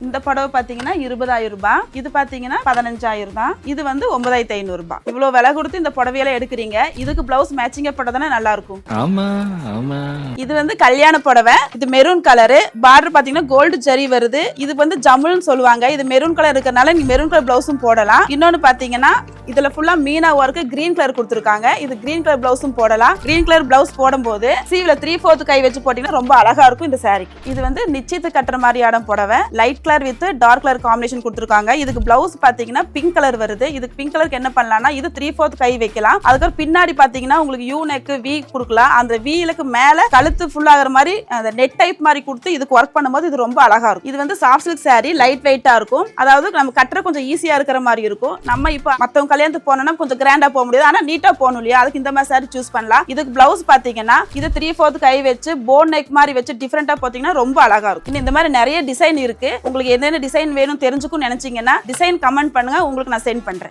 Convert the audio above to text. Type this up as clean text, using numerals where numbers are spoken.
இந்த புடவை பாத்தீங்கன்னா 20,000 ரூபாய். இது பாத்தீங்கன்னா 15,000 தான். இது வந்து 9,500 ரூபாய். இவ்வளவு விலை கொடுத்து இந்த புடவையெல்லாம் எடுக்கிறீங்க. இதுக்கு பிளவுஸ் மேட்சிங்கா போட்டதானே நல்லா இருக்கும். ஆமா ஆமா. இது வந்து கல்யாண புடவை. இது மெரூன் கலரு. பார்டர் பாத்தீங்கன்னா கோல்டு ஜரி வருது. இது வந்து ஜமுல்னு சொல்லுவாங்க. இது மெரூன் கலர் இருக்கறனால நீ மெரூன் கலர் பிளவுஸும் போடலாம். இன்னொன்னு பாத்தீங்கன்னா இதுல ஃபுல்லா மீனா ஒர்க் கிரீன் கலர் கொடுத்திருக்காங்க. இது கிரீன் கலர் பிளவுஸும் போடலாம். கிரீன் கலர் பிளவுஸ் போடும்போது சீவ்ல 3/4 கை வச்சு போட்டீங்கன்னா ரொம்ப அழகா இருக்கும் இந்த saree. இது வந்து நிச்சயத்து கட்டுற மாதிரியான புடவை. Light colour with dark colour combination கொடுத்திருக்காங்க. இதுக்கு பிளவுஸ் பாத்தீங்கன்னா பிங்க் கலர் வருது. இதுக்கு பிங்க் கலருக்கு என்ன பண்ணலாம்னா இது 3/4 கை வைக்கலாம். அதுக்கு பின்னாடி பாத்தீங்கன்னா உங்களுக்கு யூ நெக் வி கொடுக்கலாம். அந்த வீலுக்கு மேல கழுத்து ஃபுல் ஆகுற மாதிரி அந்த நெட் டைப் மாதிரி கொடுத்து இதுக்கு ஒர்க் பண்ணும்போது இது ரொம்ப அழகா இருக்கும். இது வந்து சாஃப்ட் சில்க் saree லைட் வெயிட்டா இருக்கும். அதாவது நம்ம கட்டுற கொஞ்சம் ஈஸியா இருக்கிற மாதிரி இருக்கும். நம்ம இப்ப மத்தவங்க கல்யாணத்துக்கு போனோம்னா கொஞ்சம் கிராண்டா போக முடியாது. ஆனா நீட்டா போகணும் இல்லையா, அதுக்கு இந்த மாதிரி saree சூஸ் பண்ணலாம். இதுக்கு பிளவுஸ் பாத்தீங்கன்னா இது 3/4 கை வச்சு போன் நெக் மாதிரி வச்சு டிஃபரெண்டா பாத்தீங்கன்னா ரொம்ப அழகா இருக்கும். இந்த மாதிரி நிறைய டிசைன் இருக்கு. உங்களுக்கு என்னென்ன டிசைன் வேணும் தெரிஞ்சுக்கணும்னு நினைச்சீங்கன்னா டிசைன் கமெண்ட் பண்ணுங்க, உங்களுக்கு நான் சென்ட் பண்றேன்.